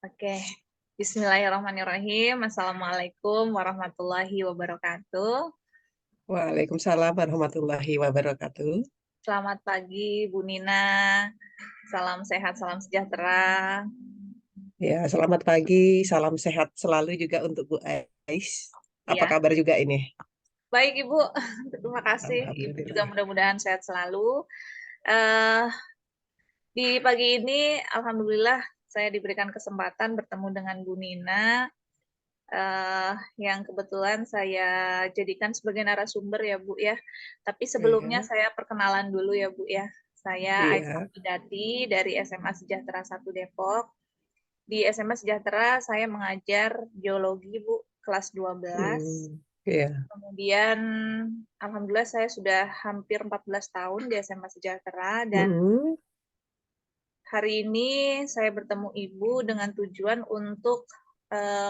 Oke, Bismillahirrahmanirrahim. Assalamualaikum warahmatullahi wabarakatuh. Waalaikumsalam warahmatullahi wabarakatuh. Selamat pagi, Bu Nina. Salam sehat, salam sejahtera. Ya, selamat pagi, salam sehat selalu juga untuk Bu Ais. Apa Ya, kabar juga ini? baik Ibu. Terima kasih. Ibu juga Alhamdulillah. mudah-mudahan sehat selalu. Eh, di pagi ini, Alhamdulillah, saya diberikan kesempatan bertemu dengan Bu Nina, yang kebetulan saya jadikan sebagai narasumber ya Bu ya. Tapi sebelumnya Iya, saya perkenalan dulu ya Bu ya. Saya Aisyah iya. Widati dari SMA Sejahtera 1 Depok. Di SMA Sejahtera saya mengajar biologi Bu, kelas 12. Iya. Kemudian alhamdulillah saya sudah hampir 14 tahun di SMA Sejahtera dan Hmm, hari ini saya bertemu Ibu dengan tujuan untuk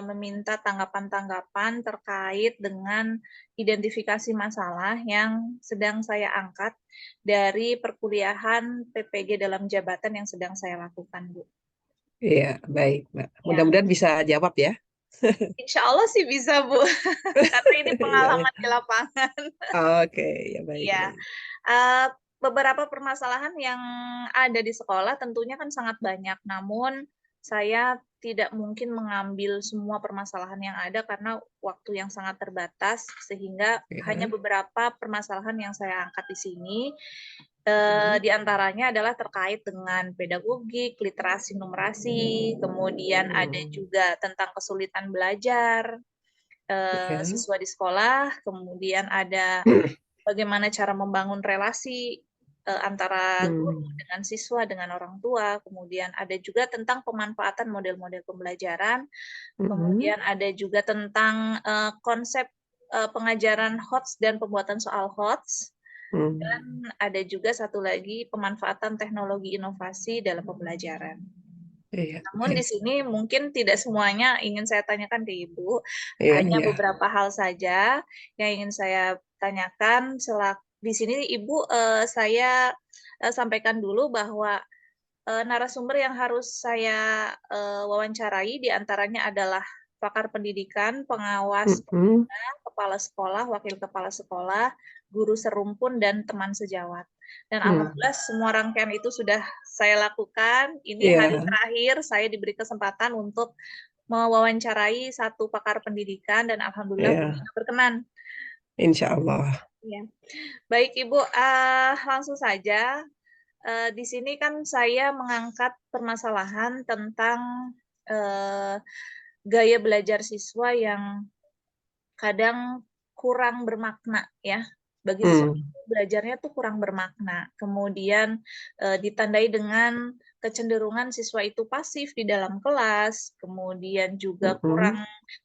meminta tanggapan-tanggapan terkait dengan identifikasi masalah yang sedang saya angkat dari perkuliahan PPG dalam jabatan yang sedang saya lakukan, Bu. iya, baik, Mbak. Ya, Mudah-mudahan bisa jawab ya. insya Allah sih bisa, Bu, karena ini Iya, iya. pengalaman di lapangan. Oke, ya baik, Iya, baik. eh, beberapa permasalahan yang ada di sekolah tentunya kan sangat banyak, namun saya tidak mungkin mengambil semua permasalahan yang ada karena waktu yang sangat terbatas, sehingga hanya Ya. beberapa permasalahan yang saya angkat di sini. Hmm, Di antaranya adalah terkait dengan pedagogik, literasi numerasi, kemudian ada hmm, juga tentang kesulitan belajar ya. siswa di sekolah, kemudian ada bagaimana cara membangun relasi antara guru Hmm, dengan siswa dengan orang tua, kemudian ada juga tentang pemanfaatan model-model pembelajaran, hmm, kemudian ada juga tentang konsep pengajaran HOTS dan pembuatan soal HOTS, dan hmm. ada juga satu lagi pemanfaatan teknologi inovasi dalam pembelajaran. Iya, Namun di baik. sini mungkin tidak semuanya ingin saya tanyakan ke Ibu, Iya, hanya iya. beberapa hal saja yang ingin saya tanyakan. Di sini Ibu, saya sampaikan dulu bahwa narasumber yang harus saya wawancarai diantaranya adalah pakar pendidikan, pengawas Hmm, kepala sekolah, wakil kepala sekolah, guru serumpun, dan teman sejawat. Dan hmm. alhamdulillah semua rangkaian itu sudah saya lakukan. Ini hari Iya, terakhir saya diberi kesempatan untuk mewawancarai satu pakar pendidikan dan alhamdulillah Bu iya. Nina berkenan. Insya Allah. Ya. Baik Ibu, langsung saja. Di sini kan saya mengangkat permasalahan tentang eh, gaya belajar siswa yang kadang kurang bermakna ya. Bagi siswa Hmm, itu belajarnya tuh kurang bermakna. Kemudian ditandai dengan kecenderungan siswa itu pasif di dalam kelas, kemudian juga hmm. kurang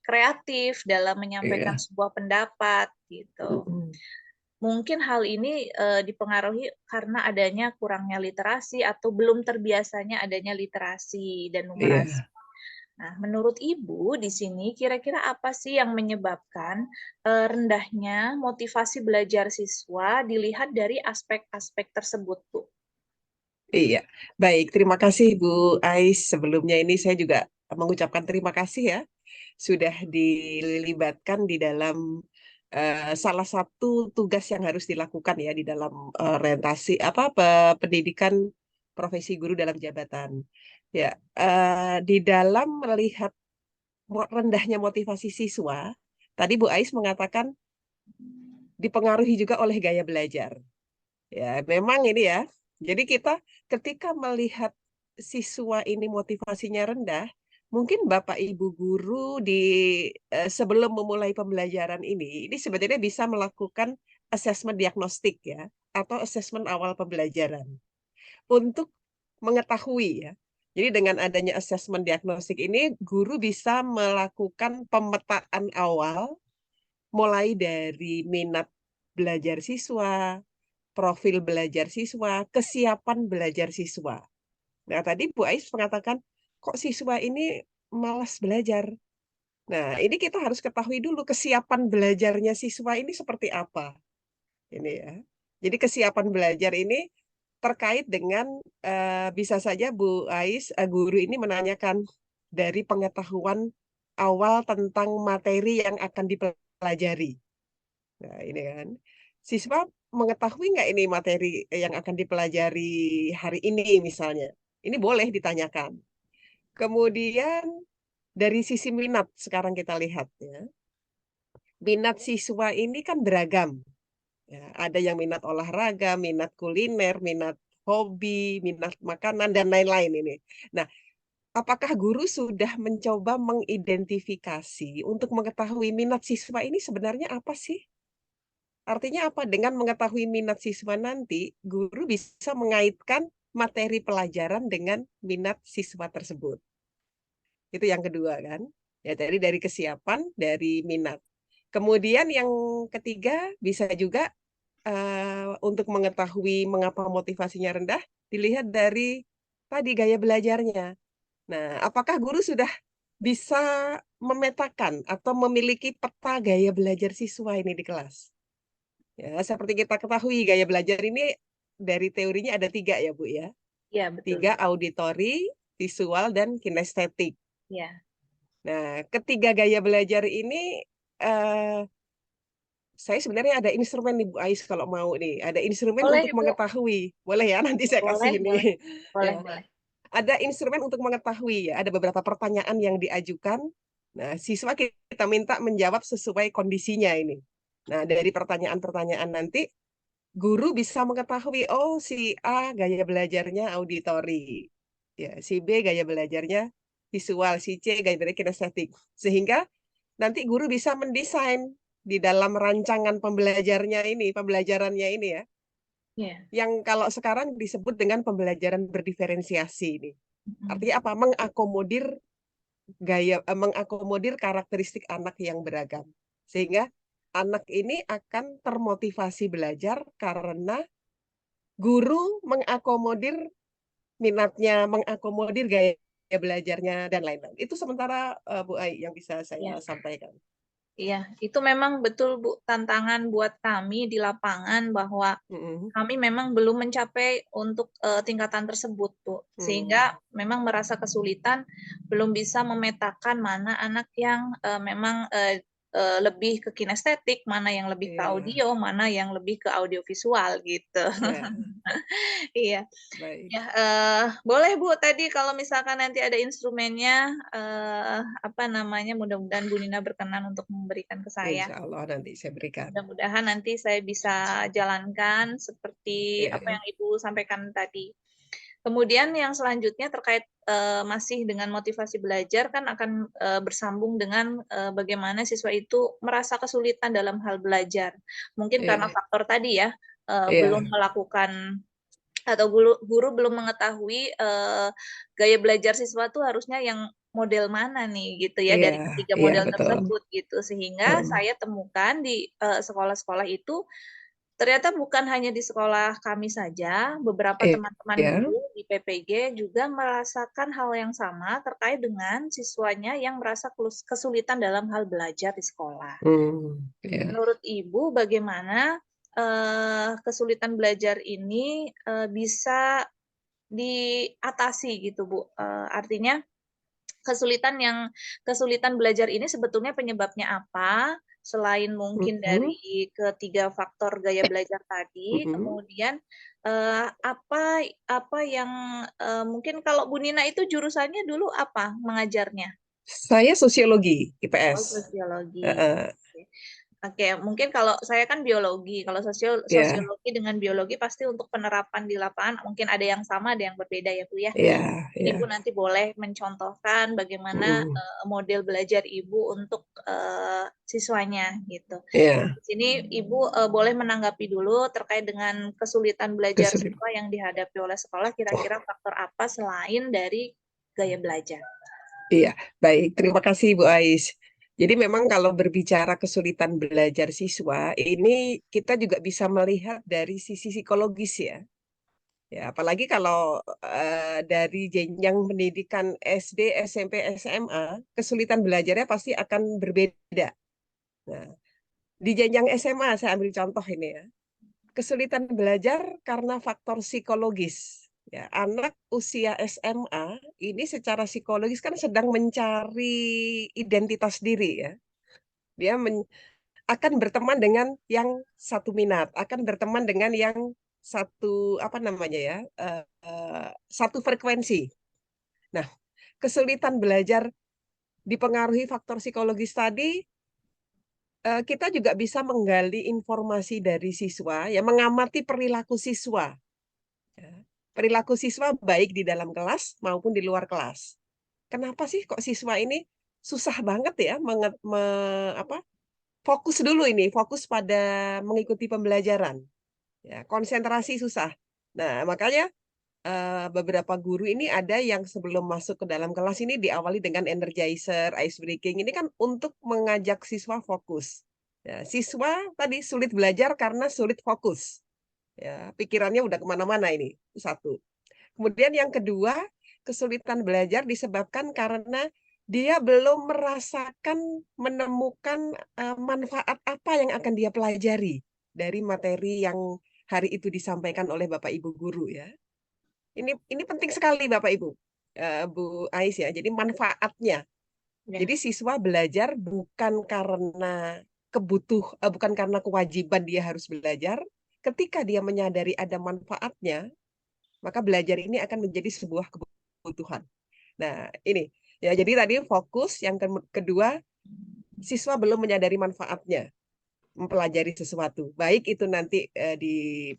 kreatif dalam menyampaikan Iya. sebuah pendapat gitu. Mm-mm. Mungkin hal ini dipengaruhi karena adanya kurangnya literasi atau belum terbiasanya adanya literasi dan numerasi. Iya, Nah, menurut Ibu di sini kira-kira apa sih yang menyebabkan rendahnya motivasi belajar siswa dilihat dari aspek-aspek tersebut, Bu? iya. Baik, terima kasih Bu Ais. Sebelumnya ini saya juga mengucapkan terima kasih ya sudah dilibatkan di dalam salah satu tugas yang harus dilakukan ya di dalam orientasi pendidikan profesi guru dalam jabatan. Ya, di dalam melihat rendahnya motivasi siswa, tadi Bu Ais mengatakan dipengaruhi juga oleh gaya belajar. Ya, memang ini ya. Jadi kita ketika melihat siswa ini motivasinya rendah, mungkin Bapak Ibu guru sebelum memulai pembelajaran ini sebenarnya bisa melakukan asesmen diagnostik ya, atau asesmen awal pembelajaran untuk mengetahui ya. Jadi dengan adanya asesmen diagnostik ini, guru bisa melakukan pemetaan awal mulai dari minat belajar siswa, profil belajar siswa, kesiapan belajar siswa. Nah, tadi Bu Ais mengatakan, kok siswa ini malas belajar? Nah, ini kita harus ketahui dulu kesiapan belajarnya siswa ini seperti apa. Ini ya. Jadi kesiapan belajar ini terkait dengan bisa saja Bu Ais, guru ini menanyakan, dari pengetahuan awal tentang materi yang akan dipelajari. Nah, ini kan. Siswa mengetahui nggak ini materi yang akan dipelajari hari ini misalnya? Ini boleh ditanyakan. Kemudian dari sisi minat sekarang kita lihat ya. Minat siswa ini kan beragam. Ya, ada yang minat olahraga, minat kuliner, minat hobi, minat makanan, dan lain-lain ini. Nah, apakah guru sudah mencoba mengidentifikasi untuk mengetahui minat siswa ini sebenarnya apa sih? Artinya apa? Dengan mengetahui minat siswa nanti, guru bisa mengaitkan materi pelajaran dengan minat siswa tersebut. Itu yang kedua kan. Ya, dari kesiapan, dari minat. Kemudian yang ketiga bisa juga untuk mengetahui mengapa motivasinya rendah, dilihat dari tadi gaya belajarnya. Nah, apakah guru sudah bisa memetakan atau memiliki peta gaya belajar siswa ini di kelas? Ya, seperti kita ketahui, gaya belajar ini dari teorinya ada tiga ya, Bu ya. Iya, betul. Tiga, auditori, visual, dan kinestetik. Ya, Nah, ketiga gaya belajar ini eh, saya sebenarnya ada instrumen nih Bu Ais kalau mau nih. Ada instrumen boleh untuk Ibu, mengetahui. Boleh ya, nanti saya boleh, kasih ini. boleh, Ya, boleh, boleh. ada instrumen untuk mengetahui ya. Ada beberapa pertanyaan yang diajukan. Nah, siswa kita minta menjawab sesuai kondisinya ini. Nah, dari pertanyaan-pertanyaan nanti guru bisa mengetahui, oh si A gaya belajarnya auditori, ya si B gaya belajarnya visual, si C gaya belajarnya kinestetik. Sehingga nanti guru bisa mendesain di dalam rancangan pembelajarannya ini ya, Ya. yang kalau sekarang disebut dengan pembelajaran berdiferensiasi ini. Mm-mm. Artinya apa? Mengakomodir karakteristik anak yang beragam. Sehingga anak ini akan termotivasi belajar karena guru mengakomodir minatnya, mengakomodir gaya belajarnya, dan lain-lain. Itu sementara Bu Ai yang bisa saya Ya. sampaikan. Iya, itu memang betul Bu tantangan buat kami di lapangan bahwa Mm-mm. kami memang belum mencapai untuk tingkatan tersebut, Bu. Sehingga Hmm. memang merasa kesulitan belum bisa memetakan mana anak yang memang lebih ke kinestetik, mana yang lebih ke Iya, audio, mana yang lebih ke audiovisual gitu. ya, Iya. baik. Ya, boleh Bu tadi kalau misalkan nanti ada instrumennya, apa namanya, mudah-mudahan Bu Nina berkenan untuk memberikan ke saya. Insya Allah nanti saya berikan. Mudah-mudahan nanti saya bisa jalankan seperti apa Ya, yang Ibu sampaikan tadi. Kemudian yang selanjutnya terkait masih dengan motivasi belajar kan akan bersambung dengan bagaimana siswa itu merasa kesulitan dalam hal belajar. Mungkin karena ya, faktor tadi ya, belum ya, melakukan atau guru belum mengetahui gaya belajar siswa tuh harusnya yang model mana nih gitu ya iya, dari ketiga iya model betul. tersebut gitu sehingga Hmm. saya temukan di sekolah-sekolah itu ternyata bukan hanya di sekolah kami saja, beberapa teman-teman Iya, guru di PPG juga merasakan hal yang sama terkait dengan siswanya yang merasa kesulitan dalam hal belajar di sekolah. hmm, ya, Menurut Ibu, bagaimana kesulitan belajar ini bisa diatasi gitu, Bu? Artinya kesulitan belajar ini sebetulnya penyebabnya apa? Selain mungkin mhm, dari ketiga faktor gaya belajar tadi, mhm. kemudian apa apa yang mungkin kalau Bu Nina itu jurusannya dulu apa mengajarnya? Saya sosiologi Oh, IPS. sosiologi. Heeh, Oke. Oke, mungkin kalau saya kan biologi. Kalau ya, sosiologi dengan biologi pasti untuk penerapan di lapangan mungkin ada yang sama, ada yang berbeda ya, Bu ya. ya, Ini Bu ya. nanti boleh mencontohkan bagaimana Mhm, model belajar Ibu untuk siswanya gitu. ya, Di sini Ibu boleh menanggapi dulu terkait dengan kesulitan belajar kesulitan. siswa yang dihadapi oleh sekolah, kira-kira faktor apa selain dari gaya belajar. Iya, baik. Terima kasih Bu Ais. Jadi memang kalau berbicara kesulitan belajar siswa, ini kita juga bisa melihat dari sisi psikologis ya. Ya, apalagi kalau dari jenjang pendidikan SD, SMP, SMA, kesulitan belajarnya pasti akan berbeda. Nah, di jenjang SMA saya ambil contoh ini ya. Kesulitan belajar karena faktor psikologis. Ya, anak usia SMA ini secara psikologis kan sedang mencari identitas diri ya. Dia akan berteman dengan yang satu minat, akan berteman dengan yang satu apa namanya ya, satu frekuensi. Nah, kesulitan belajar dipengaruhi faktor psikologis tadi, kita juga bisa menggali informasi dari siswa, ya mengamati perilaku siswa. Ya. Perilaku siswa baik di dalam kelas maupun di luar kelas. Kenapa sih kok siswa ini susah banget ya fokus dulu ini, fokus pada mengikuti pembelajaran. Ya, konsentrasi susah. Nah, makanya beberapa guru ini ada yang sebelum masuk ke dalam kelas ini diawali dengan energizer, ice breaking. Ini kan untuk mengajak siswa fokus. Ya, siswa tadi sulit belajar karena sulit fokus. Ya, pikirannya udah kemana-mana ini. Satu. Kemudian yang kedua, kesulitan belajar disebabkan karena dia belum merasakan, menemukan manfaat apa yang akan dia pelajari dari materi yang hari itu disampaikan oleh Bapak Ibu guru ya. Ini penting sekali Bapak Ibu, Bu Ais ya. Jadi manfaatnya. Ya, Jadi siswa belajar bukan karena bukan karena kewajiban dia harus belajar. Ketika dia menyadari ada manfaatnya, maka belajar ini akan menjadi sebuah kebutuhan. Nah, ini ya. Jadi tadi fokus, yang kedua, siswa belum menyadari manfaatnya mempelajari sesuatu. Baik itu nanti di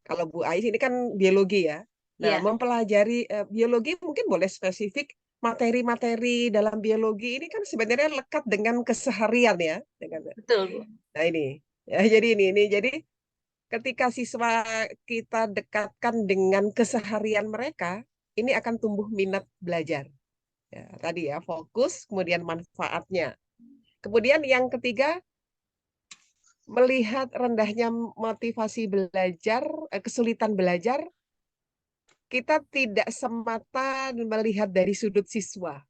kalau Bu Ais ini kan biologi ya. Nah, iya, mempelajari biologi mungkin boleh spesifik materi-materi dalam biologi ini kan sebenarnya lekat dengan keseharian ya, dengan betul, Bu. nah ini ya jadi ini jadi ketika siswa kita dekatkan dengan keseharian mereka, ini akan tumbuh minat belajar. Ya, tadi ya, fokus, kemudian manfaatnya. Kemudian yang ketiga, melihat rendahnya motivasi belajar, kesulitan belajar, kita tidak semata melihat dari sudut siswa.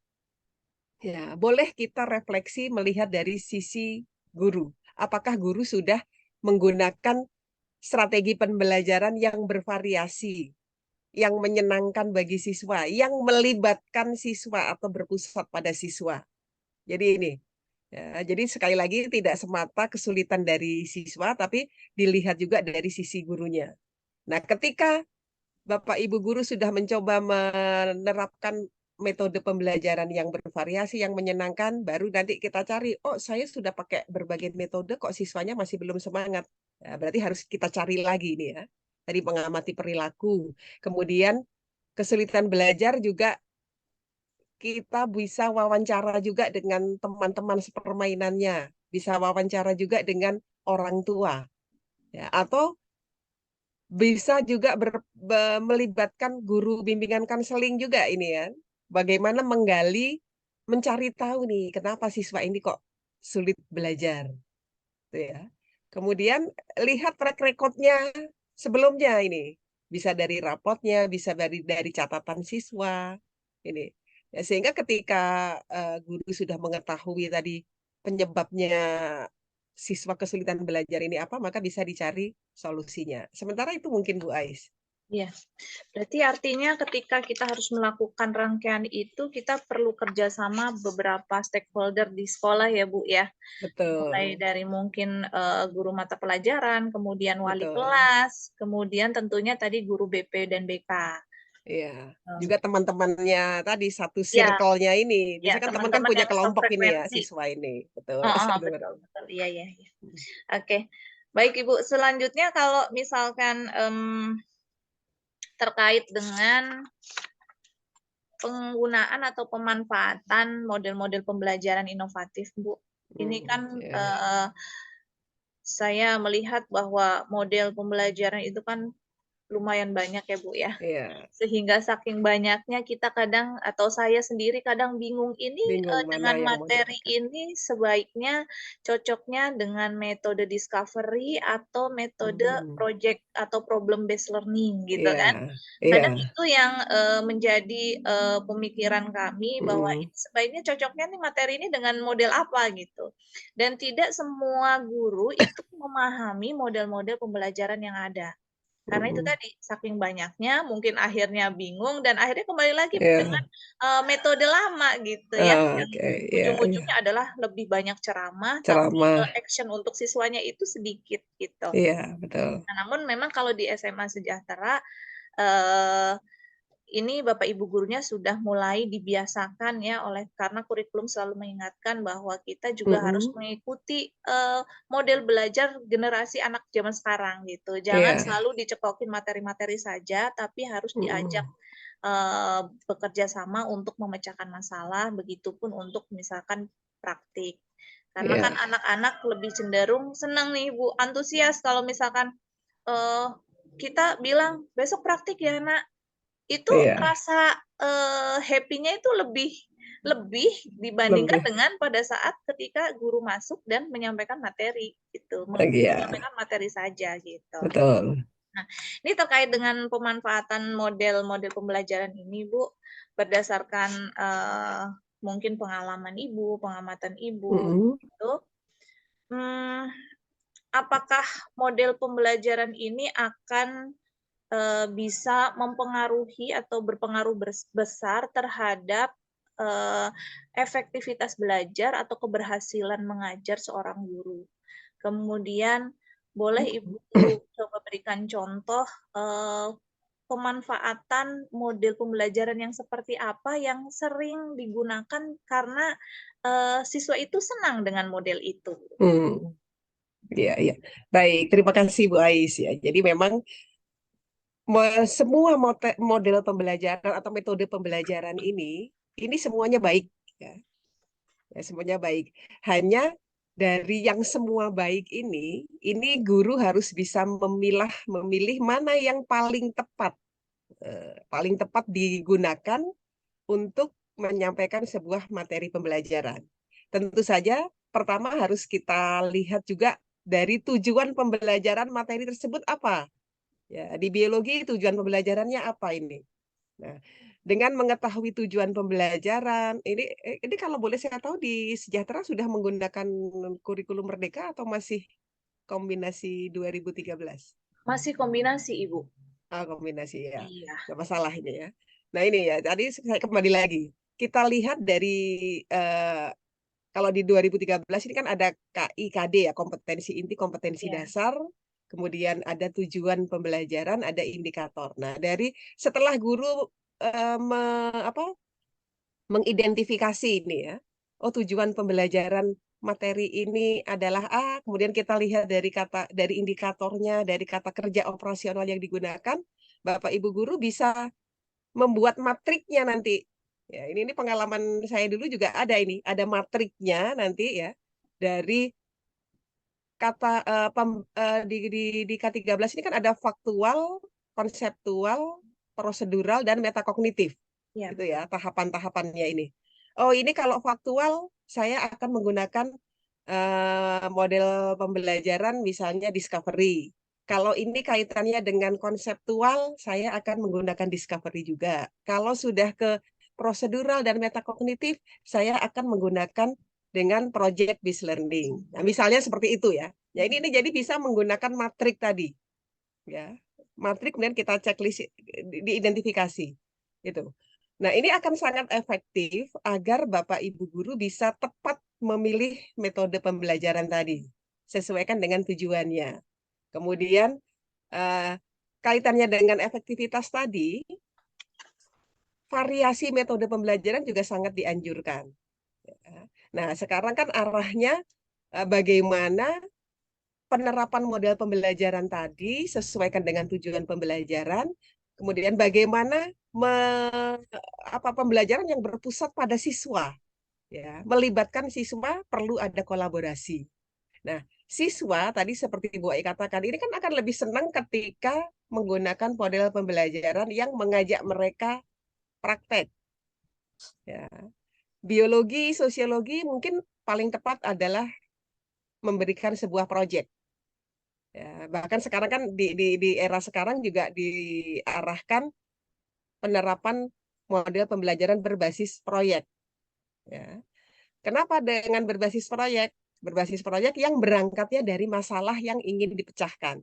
Ya, boleh kita refleksi melihat dari sisi guru. Apakah guru sudah menggunakan strategi pembelajaran yang bervariasi, yang menyenangkan bagi siswa, yang melibatkan siswa atau berpusat pada siswa. Jadi ini, ya, jadi sekali lagi tidak semata kesulitan dari siswa, tapi dilihat juga dari sisi gurunya. Nah, ketika Bapak Ibu guru sudah mencoba menerapkan metode pembelajaran yang bervariasi, yang menyenangkan, baru nanti kita cari, oh saya sudah pakai berbagai metode, kok siswanya masih belum semangat. Ya, berarti harus kita cari lagi nih ya. Tadi mengamati perilaku. Kemudian kesulitan belajar juga kita bisa wawancara juga dengan teman-teman sepermainannya. Bisa wawancara juga dengan orang tua. Ya, atau bisa juga melibatkan guru bimbingan konseling juga ini ya. Bagaimana menggali, mencari tahu nih kenapa siswa ini kok sulit belajar. Gitu ya. Kemudian lihat track recordnya sebelumnya ini. Bisa dari rapotnya, bisa dari catatan siswa. Ini. Ya, sehingga ketika guru sudah mengetahui tadi penyebabnya siswa kesulitan belajar ini apa, maka bisa dicari solusinya. Sementara itu mungkin Bu Ais. Iya. Berarti artinya ketika kita harus melakukan rangkaian itu, kita perlu kerjasama beberapa stakeholder di sekolah ya, Bu ya. Mulai Betul, dari mungkin guru mata pelajaran, kemudian wali betul. kelas, kemudian tentunya tadi guru BP dan BK. Iya. Em, Juga teman-temannya tadi satu Ya, circle-nya ini. ya Biasanya kan teman kan teman-teman punya yang kelompok ini ya, sefrekuensi. siswa ini. Betul. Oh, oh, Satu betul, betul. Iya, iya, iya. Oke. Baik, Ibu. Selanjutnya kalau misalkan terkait dengan penggunaan atau pemanfaatan model-model pembelajaran inovatif, Bu. Ini kan Ya, saya melihat bahwa model pembelajaran itu kan lumayan banyak ya, Bu, ya. iya. Sehingga saking banyaknya kita kadang atau saya sendiri kadang bingung ini, Bingung mana dengan yang mau materi dipakai. ini sebaiknya cocoknya dengan metode discovery atau metode Hmm, project atau problem based learning gitu iya, kan. iya. Kadang itu yang, menjadi, pemikiran kami bahwa Hmm, ini sebaiknya cocoknya nih materi ini dengan model apa gitu. Dan tidak semua guru itu memahami model-model pembelajaran yang ada. Karena itu tadi, saking banyaknya mungkin akhirnya bingung dan akhirnya kembali lagi dengan, Ya, metode lama gitu ya, yang oke, ya, ujung-ujungnya ya. adalah lebih banyak ceramah, tapi, Ceramah, action untuk siswanya itu sedikit gitu. iya betul. Nah, namun memang kalau di SMA Sejahtera, eee, ini Bapak Ibu gurunya sudah mulai dibiasakan ya karena kurikulum selalu mengingatkan bahwa kita juga harus Mm-mm. mengikuti, model belajar generasi anak zaman sekarang gitu. Jangan Iya. selalu dicekokin materi-materi saja, tapi harus diajak, Mm-mm. bekerja sama untuk memecahkan masalah, begitupun untuk misalkan praktik. Karena kan Iya, anak-anak lebih cenderung senang nih Bu, antusias kalau misalkan, eee, kita bilang, "Besok praktik ya Nak." Itu iya, rasa, happy-nya itu lebih lebih dibandingkan lebih. dengan pada saat ketika guru masuk dan menyampaikan materi gitu, Iya, menyampaikan materi saja gitu. betul. Nah, ini terkait dengan pemanfaatan model-model pembelajaran ini Bu, berdasarkan, mungkin pengalaman Ibu, pengamatan Ibu Mm-mm. gitu, mmm, apakah model pembelajaran ini akan bisa mempengaruhi atau berpengaruh besar terhadap, eee, efektivitas belajar atau keberhasilan mengajar seorang guru. Kemudian boleh Ibu coba berikan contoh, eee, pemanfaatan model pembelajaran yang seperti apa yang sering digunakan karena, siswa itu senang dengan model itu? Hmm, iya, iya. Baik, terima kasih Bu Ais ya. Jadi memang semua model pembelajaran atau metode pembelajaran ini semuanya baik ya. Ya, semuanya baik. Hanya dari yang semua baik ini guru harus bisa memilih mana yang paling tepat digunakan untuk menyampaikan sebuah materi pembelajaran. Tentu saja, pertama harus kita lihat juga dari tujuan pembelajaran materi tersebut apa. Ya, di biologi tujuan pembelajarannya apa ini? Nah, dengan mengetahui tujuan pembelajaran, ini kalau boleh saya tahu di Sejahtera sudah menggunakan kurikulum Merdeka atau masih kombinasi 2013? Masih kombinasi, Ibu. Ah, kombinasi ya. Iya. Nggak masalah ini ya. Nah ini ya, tadi saya kembali lagi. Kita lihat dari eh, kalau di 2013 ini kan ada KIKD ya, kompetensi inti, kompetensi Iya. dasar, kemudian ada tujuan pembelajaran, ada indikator. Nah, dari setelah guru apa, mengidentifikasi ini ya, oh tujuan pembelajaran materi ini adalah A, kemudian kita lihat dari indikatornya, dari kata kerja operasional yang digunakan, Bapak Ibu guru bisa membuat matriknya nanti. Ya, ini pengalaman saya dulu juga ada matriknya nanti ya dari kata di K13 ini kan ada faktual, konseptual, prosedural dan metakognitif. Iya, Itu ya betul. tahapan-tahapannya ini. Oh, ini kalau faktual saya akan menggunakan model pembelajaran misalnya discovery. Kalau ini kaitannya dengan konseptual, saya akan menggunakan discovery juga. Kalau sudah ke prosedural dan metakognitif, saya akan menggunakan dengan project based learning. Nah, misalnya seperti itu ya. Ya ini jadi bisa menggunakan matrik tadi, ya. Matrik kemudian kita checklist diidentifikasi. Itu. Nah, ini akan sangat efektif agar Bapak Ibu guru bisa tepat memilih metode pembelajaran tadi sesuaikan dengan tujuannya. Kemudian eh, kaitannya dengan efektivitas tadi, variasi metode pembelajaran juga sangat dianjurkan. Nah, sekarang kan arahnya bagaimana penerapan model pembelajaran tadi sesuaikan dengan tujuan pembelajaran, kemudian bagaimana pembelajaran yang berpusat pada siswa, ya, melibatkan siswa perlu ada kolaborasi. Nah, siswa tadi seperti Bu Ai katakan, ini kan akan lebih senang ketika menggunakan model pembelajaran yang mengajak mereka praktek. Ya. Biologi, sosiologi mungkin paling tepat adalah memberikan sebuah proyek. Ya, bahkan sekarang kan di era sekarang juga diarahkan penerapan model pembelajaran berbasis proyek. Ya. Kenapa dengan berbasis proyek? Berbasis proyek yang berangkatnya dari masalah yang ingin dipecahkan.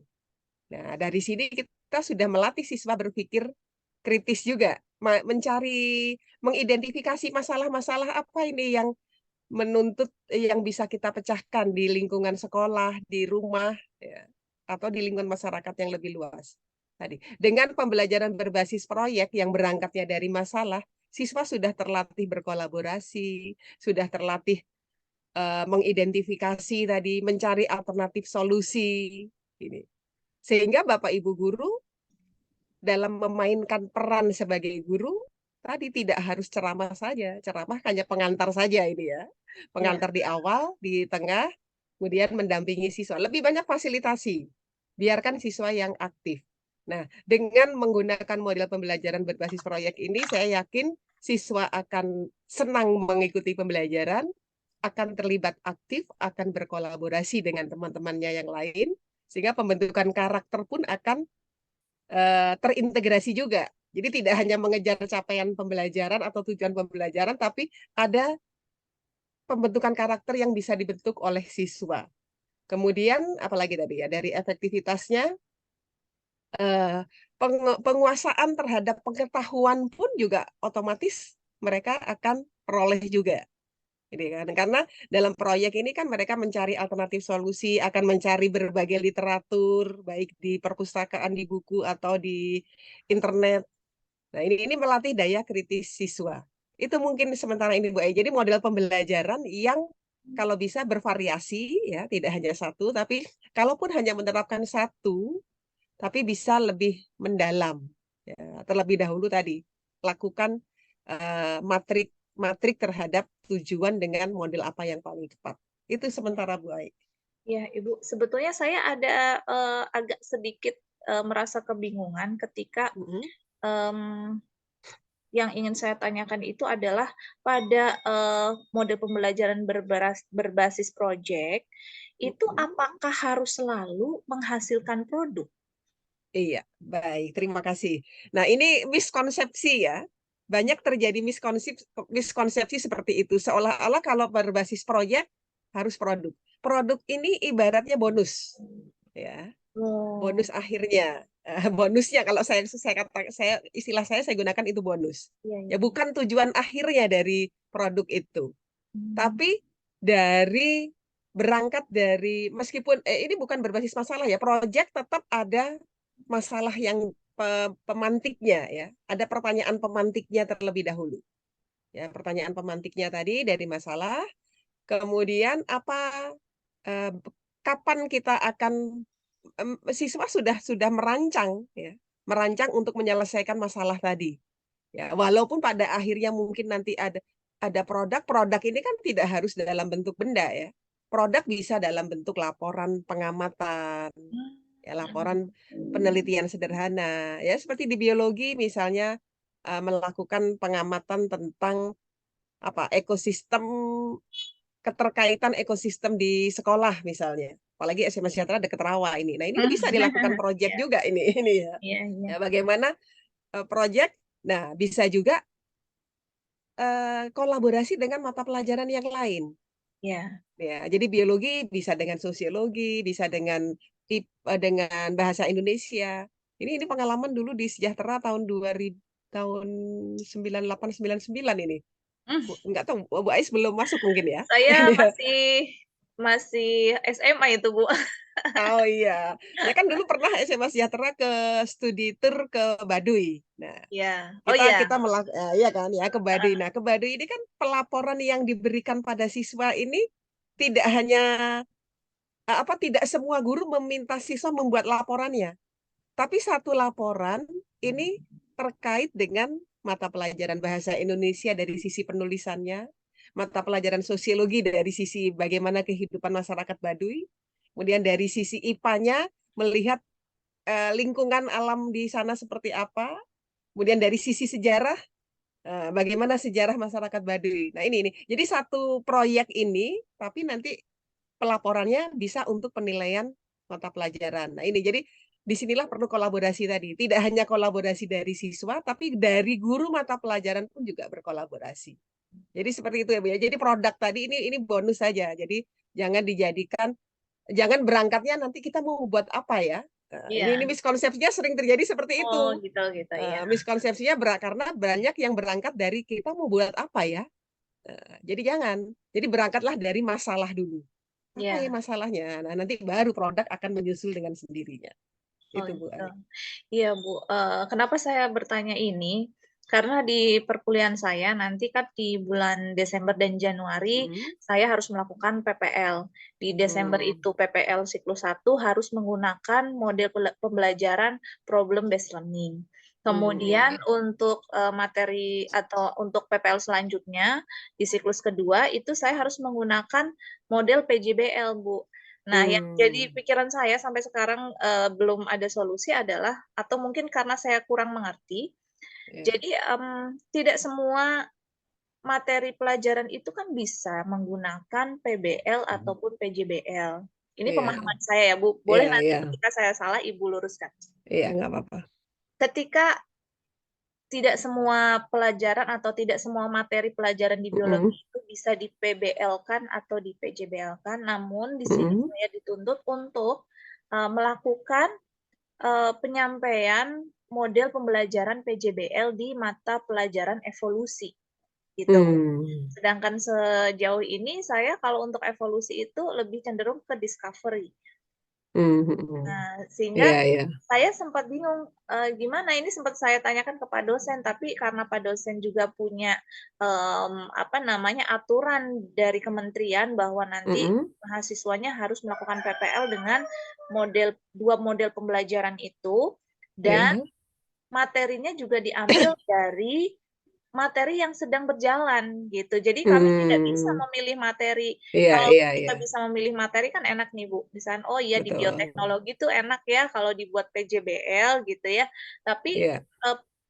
Nah, dari sini kita sudah melatih siswa berpikir kritis juga, mencari, mengidentifikasi masalah-masalah apa ini yang menuntut, yang bisa kita pecahkan di lingkungan sekolah, di rumah, ya, atau di lingkungan masyarakat yang lebih luas. Tadi, dengan pembelajaran berbasis proyek yang berangkatnya dari masalah, siswa sudah terlatih berkolaborasi, sudah terlatih mengidentifikasi tadi, mencari alternatif solusi. Ini. Sehingga Bapak Ibu guru dalam memainkan peran sebagai guru tadi tidak harus ceramah saja, ceramah hanya pengantar saja ini ya. Ya. Pengantar di awal, di tengah, kemudian mendampingi siswa. Lebih banyak fasilitasi. Biarkan siswa yang aktif. Nah, dengan menggunakan model pembelajaran berbasis proyek ini, saya yakin siswa akan senang mengikuti pembelajaran, akan terlibat aktif, akan berkolaborasi dengan teman-temannya yang lain, sehingga pembentukan karakter pun akan terintegrasi juga. Jadi tidak hanya mengejar capaian pembelajaran atau tujuan pembelajaran, tapi ada pembentukan karakter yang bisa dibentuk oleh siswa. Kemudian, apalagi tadi ya, dari efektivitasnya, penguasaan terhadap pengetahuan pun juga otomatis mereka akan peroleh juga. Ini kan, karena dalam proyek ini kan mereka mencari alternatif solusi, akan mencari berbagai literatur, baik di perpustakaan, di buku, atau di internet. Nah, ini melatih daya kritis siswa. Itu mungkin sementara ini Bu Ai. Jadi model pembelajaran yang kalau bisa bervariasi ya, tidak hanya satu, tapi kalaupun hanya menerapkan satu, tapi bisa lebih mendalam. Ya, terlebih dahulu tadi lakukan matrik matrik terhadap tujuan dengan model apa yang paling tepat. Itu sementara Bu Ai. Ya, Ibu, sebetulnya saya ada, agak sedikit, merasa kebingungan ketika, Mm-mm. mmm, yang ingin saya tanyakan itu adalah pada, mode pembelajaran berbasis project, itu Mm-mm. apakah harus selalu menghasilkan produk? Iya, baik. Terima kasih. Nah, ini miskonsepsi ya. Banyak terjadi miskonsepsi seperti itu. Seolah-olah kalau berbasis proyek harus produk. Produk ini ibaratnya bonus, ya. Oh, Bonus akhirnya. Bonusnya kalau saya kata saya gunakan itu bonus. iya Ya, iya. bukan tujuan akhirnya dari produk itu. Mmm, Tapi berangkat dari meskipun ini bukan berbasis masalah ya, proyek tetap ada masalah yang pemantiknya ya. Ada pertanyaan pemantiknya terlebih dahulu. Ya, pertanyaan pemantiknya tadi dari masalah, kemudian eh, kapan kita akan siswa sudah merancang ya, merancang untuk menyelesaikan masalah tadi. Ya, walaupun pada akhirnya mungkin nanti ada produk ini kan tidak harus dalam bentuk benda ya. Produk bisa dalam bentuk laporan pengamatan, ya laporan penelitian sederhana. Ya seperti di biologi misalnya melakukan pengamatan tentang apa ekosistem, keterkaitan ekosistem di sekolah misalnya. Apalagi SMA Sejahtera dekat rawa ini. Nah, ini bisa dilakukan proyek iya juga ini ya. iya iya, Ya, bagaimana proyek. Nah, bisa juga kolaborasi dengan mata pelajaran yang lain. iya. Ya, jadi biologi bisa dengan sosiologi, bisa dengan bahasa Indonesia. Ini pengalaman dulu di Sejahtera tahun 2000, tahun 98 99 ini. Mmm, Enggak tahu Bu Ais belum masuk mungkin ya. saya masih masih SMA itu, Bu. Oh iya, saya kan dulu pernah SMA Sejahtera ke studi tur ke Baduy. Nah, Iya. Oh, kita iya, kita iya kan ya ke Baduy. heeh. Nah, ke Baduy ini kan pelaporan yang diberikan pada siswa ini tidak hanya tidak semua guru meminta siswa membuat laporannya, tapi satu laporan ini terkait dengan mata pelajaran bahasa Indonesia dari sisi penulisannya, mata pelajaran sosiologi dari sisi bagaimana kehidupan masyarakat Baduy, kemudian dari sisi IPA-nya melihat lingkungan alam di sana seperti apa, kemudian dari sisi sejarah bagaimana sejarah masyarakat Baduy. Nah, ini. Jadi satu proyek ini tapi nanti pelaporannya bisa untuk penilaian mata pelajaran. Nah, ini jadi disinilah perlu kolaborasi tadi. Tidak hanya kolaborasi dari siswa, tapi dari guru mata pelajaran pun juga berkolaborasi. Jadi seperti itu ya Bu ya. Jadi produk tadi ini bonus saja. Jadi jangan berangkatnya nanti kita mau buat apa ya? Ini Iya. miskonsepsinya sering terjadi seperti itu. Oh, gitu gitu ya. Miskonsepsinya karena banyak yang berangkat dari kita mau buat apa ya. Jadi jangan. Jadi berangkatlah dari masalah dulu. Apa ya Iya. masalahnya? Nah, nanti baru produk akan menyusul dengan sendirinya. Oh, Itu Bu gitu. Ai. Iya, Bu, kenapa saya bertanya ini, karena di perkuliahan saya nanti kan di bulan Desember dan Januari Hmm. saya harus melakukan PPL. Di Desember Hmm. itu PPL siklus 1 harus menggunakan model pembelajaran problem based learning. Kemudian Hmm. untuk materi atau untuk PPL selanjutnya di siklus kedua itu saya harus menggunakan model PJBL, Bu. Nah, yang jadi Hmm. pikiran saya sampai sekarang, belum ada solusi adalah atau mungkin karena saya kurang mengerti, Ya. jadi, tidak semua materi pelajaran itu kan bisa menggunakan PBL Hmm. ataupun PJBL. Ini Iya. pemahaman saya ya, Bu, boleh Iya, nanti iya. ketika saya salah Ibu luruskan. Iya, nggak apa-apa. Ketika tidak semua pelajaran atau tidak semua materi pelajaran di Mm-mm. biologi itu bisa di PBL-kan atau di PJBL-kan, namun di sini Mm-mm. saya dituntut untuk, melakukan penyampaian model pembelajaran PJBL di mata pelajaran evolusi, gitu, Bu. Hmm. Sedangkan sejauh ini saya kalau untuk evolusi itu lebih cenderung ke discovery. Hmm. Nah, sehingga Iya, iya. saya sempat bingung, gimana ini sempat saya tanyakan ke Pak dosen, tapi karena Pak dosen juga punya, apa namanya, aturan dari kementerian bahwa nanti Mm-mm. mahasiswanya harus melakukan PPL dengan dua model pembelajaran itu, dan Iya. materinya juga diambil dari materi yang sedang berjalan gitu. Jadi kami tidak bisa Hmm. memilih materi. Iya, Kalau iya, iya. kita bisa memilih materi kan enak nih Bu. Misalnya, oh iya di Betul. bioteknologi tuh enak ya kalau dibuat PJBL gitu ya. Tapi Iya.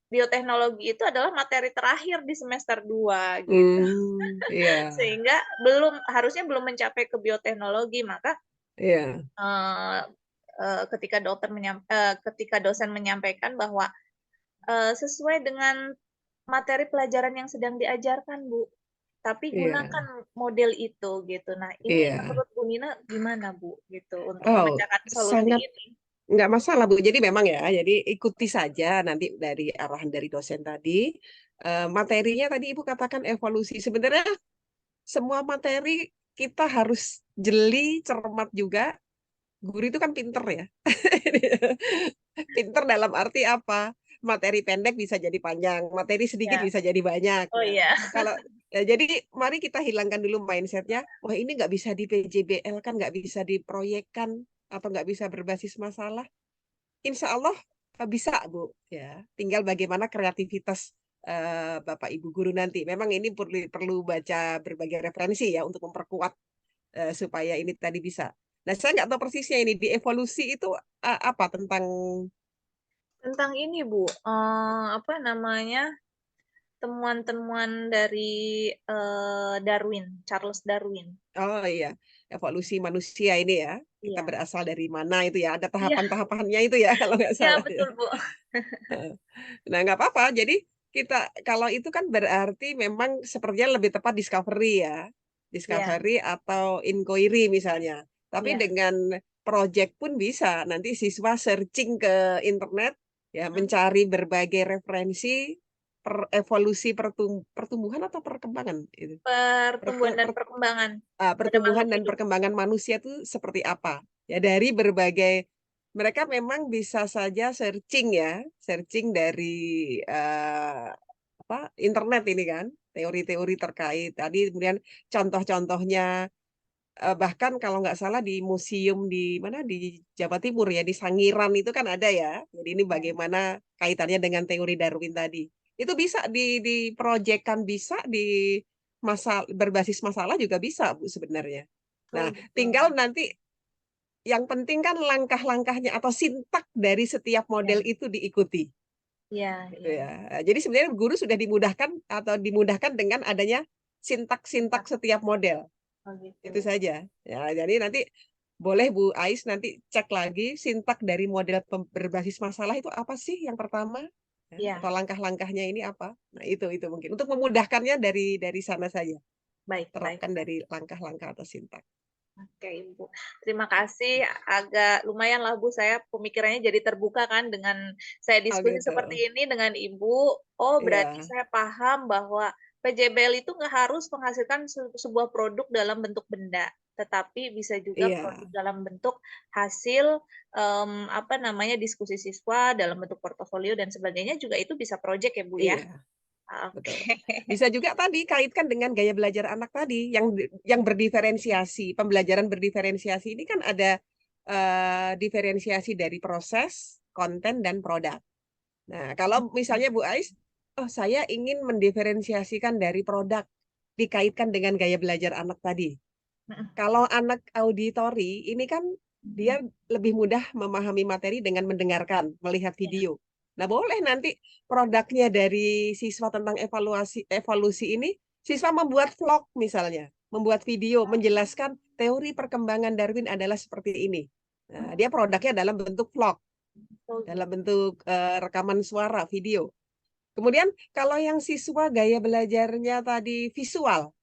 bioteknologi itu adalah materi terakhir di semester 2 gitu. Hmm. Iya. Sehingga harusnya belum mencapai ke bioteknologi, maka Iya. eh, ketika dosen menyampaikan bahwa sesuai dengan materi pelajaran yang sedang diajarkan, Bu, tapi Iya. gunakan model itu gitu. Nah, ini Iya. menurut Bu Nina gimana, Bu, gitu untuk Oh, memecahkan solusi sangat ini? nggak masalah Bu. Jadi memang ya, jadi ikuti saja nanti dari arahan dari dosen tadi. Materinya tadi Ibu katakan evolusi. Sebenarnya semua materi kita harus jeli, cermat juga. Guru itu kan pinter ya. Pinter dalam arti apa? Materi pendek bisa jadi panjang, materi sedikit Ya. bisa jadi banyak. Oh Nah, iya. kalau jadi mari kita hilangkan dulu mindsetnya. Wah ini nggak bisa di PJBL kan, nggak bisa diproyekkan atau nggak bisa berbasis masalah. Insya Allah bisa Bu. Ya, tinggal bagaimana kreativitas Bapak Ibu guru nanti. Memang ini perlu baca berbagai referensi ya untuk memperkuat supaya ini tadi bisa. Nah, saya nggak tahu persisnya ini di evolusi itu apa tentang. Tentang ini, Bu, apa namanya, temuan-temuan dari, Darwin, Charles Darwin. Oh iya, evolusi manusia ini ya. Kita Iya. berasal dari mana itu ya. Ada Iya tahapan-tahapannya itu ya kalau nggak iya, salah ya. betul, Bu. Nah, nggak apa-apa. Jadi kita kalau itu kan berarti memang sepertinya lebih tepat discovery ya. Iya Discovery atau inquiry misalnya. Tapi iya. dengan project pun bisa. Nanti siswa searching ke internet ya Mhm. mencari berbagai referensi evolusi pertumbuhan atau perkembangan itu. Pertumbuhan dan perkembangan pada Pertumbuhan makhluk dan hidup. perkembangan manusia itu seperti apa. Ya dari berbagai mereka memang bisa saja searching ya, searching dari eh, apa internet ini kan, teori-teori terkait. Tadi kemudian contoh-contohnya bahkan kalau nggak salah di museum di mana di Jawa Timur ya di Sangiran itu kan ada ya. Jadi ini Ya, bagaimana kaitannya dengan teori Darwin tadi. Itu bisa diproyekkan bisa di berbasis masalah juga bisa Bu sebenarnya. oh Nah, gitu. tinggal nanti yang penting kan langkah-langkahnya atau sintak dari setiap Ya model itu diikuti iya gitu iya. ya. Jadi sebenarnya guru sudah dimudahkan atau dimudahkan dengan adanya sintak-sintak Sintak. setiap model. Oh gitu. Itu saja. Ya, jadi nanti boleh Bu Ais nanti cek lagi sintak dari model berbasis masalah itu apa sih yang pertama? Ya, Iya, atau langkah-langkahnya ini apa? Nah, itu mungkin untuk memudahkannya dari sana saja. baik baik Terapkan baik. dari langkah-langkah atau sintak. Oke, Ibu. Terima kasih, agak lumayan lah Bu, saya pemikirannya jadi terbuka kan dengan saya Oh diskusi gitu. seperti ini dengan Ibu. Oh, berarti Iya, saya paham bahwa PJBL itu nggak harus menghasilkan sebuah produk dalam bentuk benda, tetapi bisa juga iya, produk dalam bentuk hasil, apa namanya, diskusi siswa dalam bentuk portofolio dan sebagainya juga itu bisa project ya, Bu, ya? iya. Oke. Betul. Bisa juga tadi kaitkan dengan gaya belajar anak tadi yang berdiferensiasi. Pembelajaran berdiferensiasi ini kan ada diferensiasi dari proses, konten, dan produk. Nah, kalau misalnya Bu Ais, oh saya ingin mendiferensiasikan dari produk dikaitkan dengan gaya belajar anak tadi. Kalau anak auditori ini kan dia lebih mudah memahami materi dengan mendengarkan, melihat Ya. video. Nah, boleh nanti produknya dari siswa tentang evolusi ini, siswa membuat vlog misalnya, membuat video menjelaskan teori perkembangan Darwin adalah seperti ini. Nah, dia produknya dalam bentuk vlog, Oh, dalam gitu. bentuk rekaman suara, video. Kemudian kalau yang siswa gaya belajarnya tadi visual,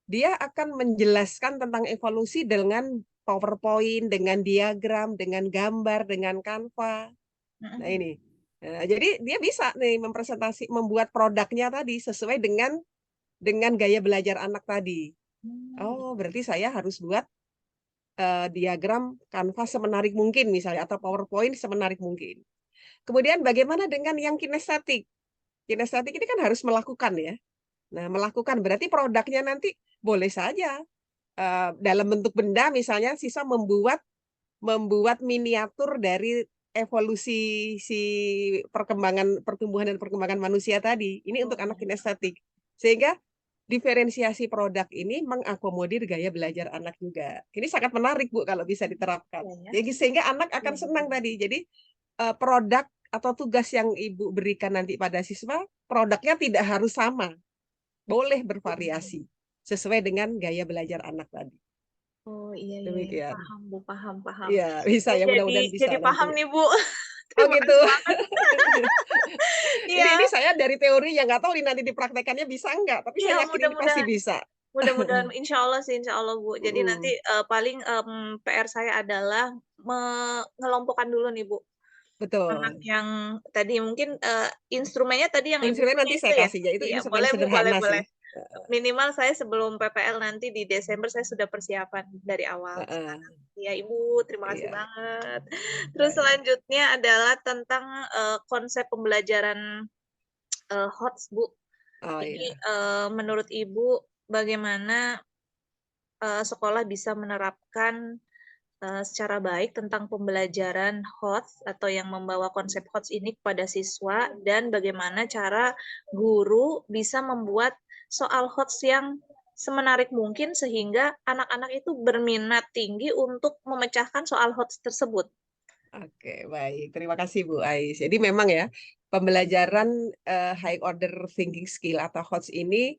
dia akan menjelaskan tentang evolusi dengan PowerPoint, dengan diagram, dengan gambar, dengan Canva. Nah Mhm. ini. Nah, jadi dia bisa nih membuat produknya tadi sesuai dengan gaya belajar anak tadi. Oh, Gitu. berarti saya harus buat diagram Canva semenarik mungkin misalnya atau PowerPoint semenarik mungkin. Kemudian bagaimana dengan yang kinestetik? Kinestetik ini kan harus melakukan ya. Nah, melakukan berarti produknya nanti boleh saja dalam bentuk benda misalnya siswa membuat membuat miniatur dari evolusi si pertumbuhan dan perkembangan manusia tadi. Ini untuk Oh, anak iya. kinestetik. Sehingga diferensiasi produk ini mengakomodir gaya belajar anak juga. Ini sangat menarik Bu kalau bisa diterapkan. Iya ya. Jadi sehingga anak akan Iya, senang betul. tadi. Jadi produk atau tugas yang Ibu berikan nanti pada siswa, produknya tidak harus sama, boleh bervariasi sesuai dengan gaya belajar anak tadi. Oh, iya iya iya, Demikian. paham Bu, paham paham. Iya, bisa Saya ya jadi mudah-mudahan bisa jadi nanti. paham nih Bu. Oh Terima gitu. kasih banget. Ini Iya, saya dari teori yang nggak tahu nih nanti dipraktekannya bisa nggak, tapi iya saya yakin ini pasti mudah-mudahan bisa. mudah-mudahan insya Allah Bu. Jadi nanti, Mm, paling, PR saya adalah mengelompokkan dulu nih Bu, anak betul. yang tadi mungkin, instrumennya tadi yang Ibu Instrumen punya nanti itu saya ya? kasih ya, itu Iya, instrumen boleh Bu, boleh sederhana sih. boleh. Minimal saya sebelum PPL nanti di Desember saya sudah persiapan dari awal. Heeh, Iya Ibu, terima kasih iya, banget. Terus baik. selanjutnya adalah tentang, konsep pembelajaran, HOTS Bu. Oh Ini, iya. menurut Ibu bagaimana, sekolah bisa menerapkan, secara baik tentang pembelajaran HOTS atau yang membawa konsep HOTS ini kepada siswa dan bagaimana cara guru bisa membuat soal HOTS yang semenarik mungkin sehingga anak-anak itu berminat tinggi untuk memecahkan soal HOTS tersebut. Oke, baik. Terima kasih Bu Ais. Jadi memang ya, pembelajaran high order thinking skill atau HOTS ini